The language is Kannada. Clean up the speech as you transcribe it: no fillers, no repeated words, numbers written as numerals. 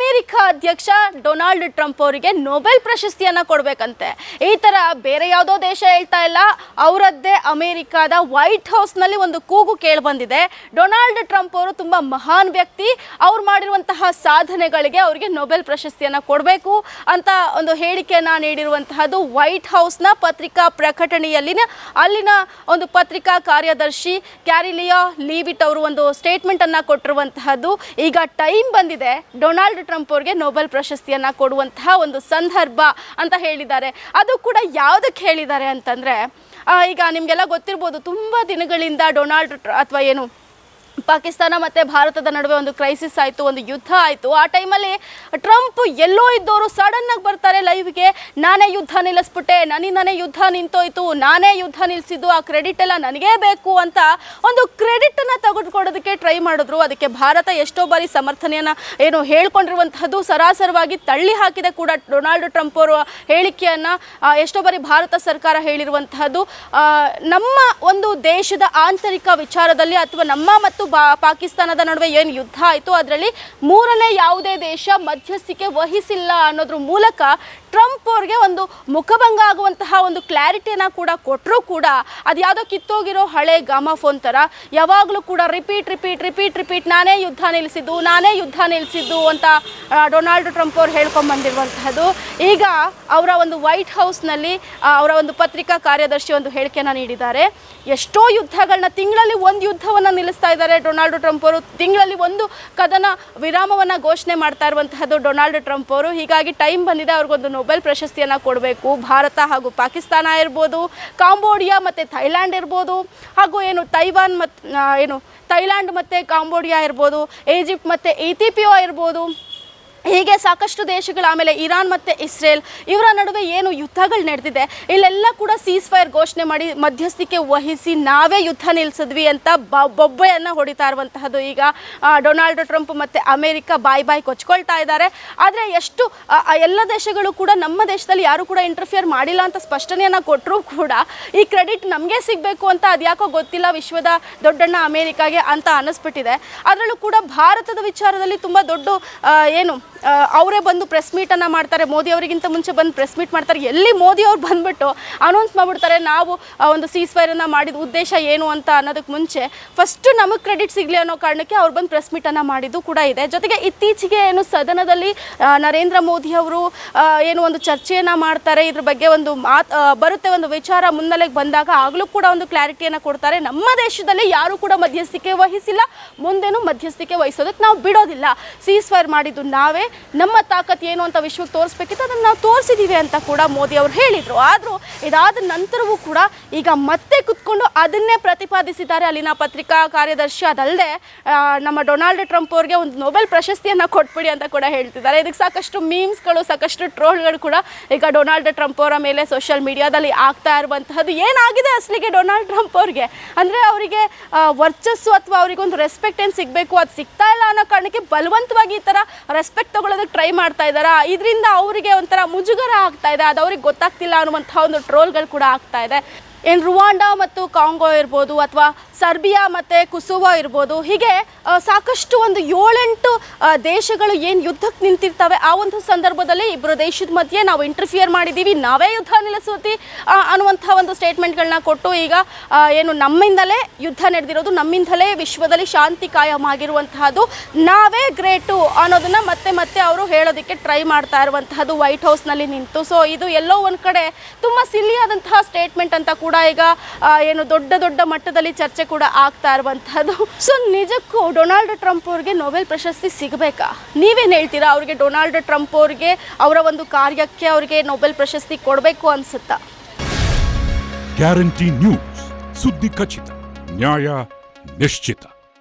ಅಮೆರಿಕ ಅಧ್ಯಕ್ಷ ಡೊನಾಲ್ಡ್ ಟ್ರಂಪ್ ಅವರಿಗೆ ನೊಬೆಲ್ ಪ್ರಶಸ್ತಿಯನ್ನು ಕೊಡಬೇಕಂತೆ. ಈ ಥರ ಬೇರೆ ಯಾವುದೋ ದೇಶ ಹೇಳ್ತಾ ಇಲ್ಲ, ಅವರದ್ದೇ ಅಮೆರಿಕಾದ ವೈಟ್ ಹೌಸ್ನಲ್ಲಿ ಒಂದು ಕೂಗು ಕೇಳಿಬಂದಿದೆ. ಡೊನಾಲ್ಡ್ ಟ್ರಂಪ್ ಅವರು ತುಂಬ ಮಹಾನ್ ವ್ಯಕ್ತಿ, ಅವ್ರು ಮಾಡಿರುವಂತಹ ಸಾಧನೆಗಳಿಗೆ ಅವರಿಗೆ ನೊಬೆಲ್ ಪ್ರಶಸ್ತಿಯನ್ನು ಕೊಡಬೇಕು ಅಂತ ಒಂದು ಹೇಳಿಕೆಯನ್ನು ನೀಡಿರುವಂತಹದ್ದು ವೈಟ್ ಹೌಸ್ನ ಪತ್ರಿಕಾ ಪ್ರಕಟಣೆಯಲ್ಲಿನ ಅಲ್ಲಿನ ಒಂದು ಪತ್ರಿಕಾ ಕಾರ್ಯದರ್ಶಿ ಕ್ಯಾರಿಲಿಯಾ ಲೀವಿಟ್ ಅವರು ಒಂದು ಸ್ಟೇಟ್ಮೆಂಟನ್ನು ಕೊಟ್ಟಿರುವಂತಹದ್ದು. ಈಗ ಟೈಮ್ ಬಂದಿದೆ ಡೊನಾಲ್ಡ್ ಟ್ರಂಪ್ ಅವರಿಗೆ ನೊಬೆಲ್ ಪ್ರಶಸ್ತಿಯನ್ನು ಕೊಡುವಂತಹ ಒಂದು ಸಂದರ್ಭ ಅಂತ ಹೇಳಿದ್ದಾರೆ. ಅದು ಕೂಡ ಯಾವುದಕ್ಕೆ ಹೇಳಿದ್ದಾರೆ ಅಂತಂದರೆ, ಈಗ ನಿಮಗೆಲ್ಲ ಗೊತ್ತಿರ್ಬೋದು, ತುಂಬ ದಿನಗಳಿಂದ ಡೊನಾಲ್ಡ್ ಅಥವಾ ಏನು ಪಾಕಿಸ್ತಾನ ಮತ್ತು ಭಾರತದ ನಡುವೆ ಒಂದು ಕ್ರೈಸಿಸ್ ಆಯಿತು, ಒಂದು ಯುದ್ಧ ಆಯಿತು. ಆ ಟೈಮಲ್ಲಿ ಟ್ರಂಪ್ ಎಲ್ಲೋ ಇದ್ದವರು ಸಡನ್ನಾಗಿ ಬರ್ತಾರೆ ಲೈವ್ಗೆ, ನಾನೇ ಯುದ್ಧ ನಿಲ್ಲಿಸ್ಬಿಟ್ಟೆ, ನನ್ನಿಂದನೇ ಯುದ್ಧ ನಿಂತೋಯ್ತು, ನಾನೇ ಯುದ್ಧ ನಿಲ್ಲಿಸಿದ್ದು, ಆ ಕ್ರೆಡಿಟ್ ಎಲ್ಲ ನನಗೇ ಬೇಕು ಅಂತ ಒಂದು ಕ್ರೆಡಿಟನ್ನು ತೆಗೆದುಕೊಡೋದಕ್ಕೆ ಟ್ರೈ ಮಾಡಿದ್ರು. ಅದಕ್ಕೆ ಭಾರತ ಎಷ್ಟೋ ಬಾರಿ ಸಮರ್ಥನೆಯನ್ನು ಏನು ಹೇಳ್ಕೊಂಡಿರುವಂತಹದ್ದು ಸರಾಸರವಾಗಿ ತಳ್ಳಿ ಹಾಕಿದೆ ಕೂಡ. ಡೊನಾಲ್ಡ್ ಟ್ರಂಪ್ ಅವರ ಹೇಳಿಕೆಯನ್ನು ಎಷ್ಟೋ ಬಾರಿ ಭಾರತ ಸರ್ಕಾರ ಹೇಳಿರುವಂತಹದ್ದು ನಮ್ಮ ಒಂದು ದೇಶದ ಆಂತರಿಕ ವಿಚಾರದಲ್ಲಿ ಅಥವಾ ನಮ್ಮ ಮತ್ತು ಪಾಕಿಸ್ತಾನದ ನಡುವೆ ಏನು ಯುದ್ಧ ಆಯಿತು ಅದರಲ್ಲಿ ಮೂರನೇ ಯಾವುದೇ ದೇಶ ಮಧ್ಯಸ್ಥಿಕೆ ವಹಿಸಿಲ್ಲ ಅನ್ನೋದ್ರ ಮೂಲಕ ಟ್ರಂಪ್ ಅವ್ರಿಗೆ ಒಂದು ಮುಖಭಂಗ ಆಗುವಂತಹ ಒಂದು ಕ್ಲಾರಿಟಿಯನ್ನು ಕೂಡ ಕೊಟ್ಟರೂ ಕೂಡ ಅದು ಯಾವುದೋ ಕಿತ್ತೋಗಿರೋ ಹಳೆ ಗಾಮಾಫೋನ್ ಥರ ಯಾವಾಗಲೂ ಕೂಡ ರಿಪೀಟ್ ನಾನೇ ಯುದ್ಧ ನಿಲ್ಲಿಸಿದ್ದು ಅಂತ ಡೊನಾಲ್ಡ್ ಟ್ರಂಪ್ ಅವ್ರು ಹೇಳ್ಕೊಂಬಂದಿರುವಂತಹದ್ದು. ಈಗ ಅವರ ಒಂದು ವೈಟ್ ಹೌಸ್ನಲ್ಲಿ ಅವರ ಒಂದು ಪತ್ರಿಕಾ ಕಾರ್ಯದರ್ಶಿ ಒಂದು ಹೇಳಿಕೆಯನ್ನು ನೀಡಿದ್ದಾರೆ. ಎಷ್ಟೋ ಯುದ್ಧಗಳನ್ನ ತಿಂಗಳಲ್ಲಿ ಒಂದು ಯುದ್ಧವನ್ನು ನಿಲ್ಲಿಸ್ತಾ ಇದ್ದಾರೆ ಡೊನಾಲ್ಡ್ ಟ್ರಂಪ್ ಅವರು. ತಿಂಗಳಲ್ಲಿ ಒಂದು ಕದನ ವಿರಾಮವನ್ನು ಘೋಷಣೆ ಮಾಡ್ತಾ ಇರುವಂತಹದ್ದು ಡೊನಾಲ್ಡ್ ಟ್ರಂಪ್ ಅವರು. ಹೀಗಾಗಿ ಟೈಮ್ ಬಂದಿದೆ ಅವ್ರಿಗೊಂದು ನೊಬೆಲ್ ಪ್ರಶಸ್ತಿಯನ್ನು ಕೊಡಬೇಕು. ಭಾರತ ಹಾಗೂ ಪಾಕಿಸ್ತಾನ ಇರ್ಬೋದು, ಕಾಂಬೋಡಿಯಾ ಮತ್ತು ಥೈಲ್ಯಾಂಡ್ ಇರ್ಬೋದು, ಹಾಗೂ ಏನು ತೈವಾನ್ ಮತ್ತು ಥೈಲ್ಯಾಂಡ್ ಮತ್ತು ಕಾಂಬೋಡಿಯಾ ಇರ್ಬೋದು, ಈಜಿಪ್ಟ್ ಮತ್ತು ಇಥಿಯೋಪಿಯಾ ಇರ್ಬೋದು, ಹೀಗೆ ಸಾಕಷ್ಟು ದೇಶಗಳು, ಆಮೇಲೆ ಇರಾನ್ ಮತ್ತು ಇಸ್ರೇಲ್ ಇವರ ನಡುವೆ ಏನು ಯುದ್ಧಗಳು ನಡೆದಿದೆ ಇಲ್ಲೆಲ್ಲ ಕೂಡ ಸೀಸ್ ಫೈರ್ ಘೋಷಣೆ ಮಾಡಿ ಮಧ್ಯಸ್ಥಿಕೆ ವಹಿಸಿ ನಾವೇ ಯುದ್ಧ ನಿಲ್ಲಿಸಿದ್ವಿ ಅಂತ ಬೊಬ್ಬೆಯನ್ನು ಹೊಡಿತಾ ಇರುವಂತಹದ್ದು. ಈಗ ಡೊನಾಲ್ಡ್ ಟ್ರಂಪ್ ಮತ್ತು ಅಮೆರಿಕ ಬಾಯ್ ಕೊಚ್ಕೊಳ್ತಾ ಇದ್ದಾರೆ. ಆದರೆ ಎಷ್ಟು ಎಲ್ಲ ದೇಶಗಳು ಕೂಡ ನಮ್ಮ ದೇಶದಲ್ಲಿ ಯಾರು ಕೂಡ ಇಂಟರ್ಫಿಯರ್ ಮಾಡಿಲ್ಲ ಅಂತ ಸ್ಪಷ್ಟನೆಯನ್ನು ಕೊಟ್ಟರೂ ಕೂಡ ಈ ಕ್ರೆಡಿಟ್ ನಮಗೆ ಸಿಗಬೇಕು ಅಂತ ಅದ್ಯಾಕೋ ಗೊತ್ತಿಲ್ಲ ವಿಶ್ವದ ದೊಡ್ಡಣ್ಣ ಅಮೆರಿಕಾಗೆ ಅಂತ ಅನ್ನಿಸ್ಬಿಟ್ಟಿದೆ. ಅದರಲ್ಲೂ ಕೂಡ ಭಾರತದ ವಿಚಾರದಲ್ಲಿ ತುಂಬ ದೊಡ್ಡ ಅವರೇ ಬಂದು ಪ್ರೆಸ್ ಮೀಟನ್ನು ಮಾಡ್ತಾರೆ. ಮೋದಿ ಅವರಿಗಿಂತ ಮುಂಚೆ ಬಂದು ಪ್ರೆಸ್ ಮೀಟ್ ಮಾಡ್ತಾರೆ. ಎಲ್ಲಿ ಮೋದಿ ಅವ್ರು ಬಂದುಬಿಟ್ಟು ಅನೌನ್ಸ್ ಮಾಡಿಬಿಡ್ತಾರೆ ನಾವು ಒಂದು ಸೀಸ್ ಫೈರನ್ನು ಮಾಡಿದ ಉದ್ದೇಶ ಏನು ಅಂತ ಅನ್ನೋದಕ್ಕೆ ಮುಂಚೆ ಫಸ್ಟು ನಮಗೆ ಕ್ರೆಡಿಟ್ ಸಿಗಲಿ ಅನ್ನೋ ಕಾರಣಕ್ಕೆ ಅವ್ರು ಬಂದು ಪ್ರೆಸ್ ಮೀಟನ್ನು ಮಾಡಿದ್ದು ಕೂಡ ಇದೆ. ಜೊತೆಗೆ ಇತ್ತೀಚೆಗೆ ಸದನದಲ್ಲಿ ನರೇಂದ್ರ ಮೋದಿ ಅವರು ಒಂದು ಚರ್ಚೆಯನ್ನು ಮಾಡ್ತಾರೆ, ಇದ್ರ ಬಗ್ಗೆ ಒಂದು ಬರುತ್ತೆ, ಒಂದು ವಿಚಾರ ಮುನ್ನೆಲೆಗೆ ಬಂದಾಗ ಆಗಲೂ ಕೂಡ ಒಂದು ಕ್ಲಾರಿಟಿಯನ್ನು ಕೊಡ್ತಾರೆ. ನಮ್ಮ ದೇಶದಲ್ಲಿ ಯಾರು ಕೂಡ ಮಧ್ಯಸ್ಥಿಕೆ ವಹಿಸಿಲ್ಲ, ಮುಂದೇನು ಮಧ್ಯಸ್ಥಿಕೆ ವಹಿಸೋದಕ್ಕೆ ನಾವು ಬಿಡೋದಿಲ್ಲ, ಸೀಸ್ ಫೈರ್ ಮಾಡಿದ್ದು ನಾವೇ, ನಮ್ಮ ತಾಕತ್ ಏನು ಅಂತ ವಿಶ್ವಕ್ಕೆ ತೋರಿಸ್ಬೇಕಿತ್ತು, ಅದನ್ನು ನಾವು ತೋರಿಸಿದ್ದೀವಿ ಅಂತ ಕೂಡ ಮೋದಿ ಅವರು ಹೇಳಿದರು. ಆದರೂ ಇದಾದ ನಂತರವೂ ಕೂಡ ಈಗ ಮತ್ತೆ ಕುತ್ಕೊಂಡು ಅದನ್ನೇ ಪ್ರತಿಪಾದಿಸಿದ್ದಾರೆ ಅಲ್ಲಿನ ಪತ್ರಿಕಾ ಕಾರ್ಯದರ್ಶಿ. ಅದಲ್ಲದೆ ನಮ್ಮ ಡೊನಾಲ್ಡ್ ಟ್ರಂಪ್ ಅವ್ರಿಗೆ ಒಂದು ನೊಬೆಲ್ ಪ್ರಶಸ್ತಿಯನ್ನು ಕೊಟ್ಬಿಡಿ ಅಂತ ಕೂಡ ಹೇಳ್ತಿದ್ದಾರೆ. ಇದಕ್ಕೆ ಸಾಕಷ್ಟು ಮೀಮ್ಸ್ಗಳು, ಸಾಕಷ್ಟು ಟ್ರೋಲ್ಗಳು ಕೂಡ ಈಗ ಡೊನಾಲ್ಡ್ ಟ್ರಂಪ್ ಅವರ ಮೇಲೆ ಸೋಷಿಯಲ್ ಮೀಡಿಯಾದಲ್ಲಿ ಆಗ್ತಾ ಇರುವಂತಹದ್ದು. ಏನಾಗಿದೆ ಅಸಲಿಗೆ ಡೊನಾಲ್ಡ್ ಟ್ರಂಪ್ ಅವ್ರಿಗೆ ಅಂದರೆ ಅವರಿಗೆ ವರ್ಚಸ್ಸು ಅಥವಾ ಅವರಿಗೊಂದು ರೆಸ್ಪೆಕ್ಟ್ ಏನು ಸಿಗಬೇಕು ಅದು ಸಿಗ್ತಾ ಇಲ್ಲ ಅನ್ನೋ ಕಾರಣಕ್ಕೆ ಬಲವಂತವಾಗಿ ಈ ಥರ ರೆಸ್ಪೆಕ್ಟ್ ತಗೊಳ್ಳೋದಕ್ಕೆ ಟ್ರೈ ಮಾಡ್ತಾ ಇದ್ದಾರೆ. ಇದರಿಂದ ಅವರಿಗೆ ಒಂಥರ ಮುಜುಗರ ಆಗ್ತಾ ಇದೆ, ಅದು ಅವ್ರಿಗೆ ಗೊತ್ತಾಗ್ತಿಲ್ಲ ಅನ್ನುವಂಥ ಒಂದು ಟ್ರೋಲ್ಗಳು ಕೂಡ ಆಗ್ತಾ ಇದೆ. ರುವಾಂಡಾ ಮತ್ತು ಕಾಂಗೋ ಇರ್ಬೋದು, ಅಥವಾ ಸರ್ಬಿಯಾ ಮತ್ತು ಕುಸುವಾ ಇರ್ಬೋದು, ಹೀಗೆ ಸಾಕಷ್ಟು ಒಂದು 7-8 ದೇಶಗಳು ಏನು ಯುದ್ಧಕ್ಕೆ ನಿಂತಿರ್ತವೆ. ಆ ಒಂದು ಸಂದರ್ಭದಲ್ಲಿ ಇಬ್ಬರು ದೇಶದ ಮಧ್ಯೆ ನಾವು ಇಂಟರ್ಫಿಯರ್ ಮಾಡಿದ್ದೀವಿ, ನಾವೇ ಯುದ್ಧ ನಿಲ್ಲಿಸುತ್ತಿ ಅನ್ನುವಂಥ ಒಂದು ಸ್ಟೇಟ್ಮೆಂಟ್ಗಳನ್ನ ಕೊಟ್ಟು ಈಗ ನಮ್ಮಿಂದಲೇ ಯುದ್ಧ ನಡೆದಿರೋದು, ನಮ್ಮಿಂದಲೇ ವಿಶ್ವದಲ್ಲಿ ಶಾಂತಿ ಕಾಯಂ ಆಗಿರುವಂತಹದ್ದು, ನಾವೇ ಗ್ರೇಟು ಅನ್ನೋದನ್ನು ಮತ್ತೆ ಅವರು ಹೇಳೋದಕ್ಕೆ ಟ್ರೈ ಮಾಡ್ತಾ ಇರುವಂತಹದ್ದು ವೈಟ್ ಹೌಸ್ನಲ್ಲಿ ನಿಂತು. ಸೊ ಇದು ಎಲ್ಲೋ ಒಂದು ಕಡೆ ತುಂಬ ಸಿಲ್ಲಿಯಾದಂತಹ ಸ್ಟೇಟ್ಮೆಂಟ್ ಅಂತ ಕೂಡ ಈಗ ದೊಡ್ಡ ಮಟ್ಟದಲ್ಲಿ ಚರ್ಚೆ ಕೂಡ ಆಗ್ತಾ ಇರುವಂತಹದ್ದು. ಸೊ ನಿಜಕ್ಕೂ ಡೊನಾಲ್ಡ್ ಟ್ರಂಪ್ ಅವ್ರಿಗೆ ನೊಬೆಲ್ ಪ್ರಶಸ್ತಿ ಸಿಗಬೇಕಾ? ನೀವೇನು ಹೇಳ್ತೀರಾ? ಅವ್ರಿಗೆ ಡೊನಾಲ್ಡ್ ಟ್ರಂಪ್ ಅವ್ರಿಗೆ ಅವರ ಒಂದು ಕಾರ್ಯಕ್ಕೆ ಅವ್ರಿಗೆ ನೊಬೆಲ್ ಪ್ರಶಸ್ತಿ ಕೊಡಬೇಕು ಅನ್ಸುತ್ತಾ? ಗ್ಯಾರಂಟಿ ನ್ಯೂಸ್, ಸುದ್ದಿ ಖಚಿತ, ನ್ಯಾಯ ನಿಶ್ಚಿತ.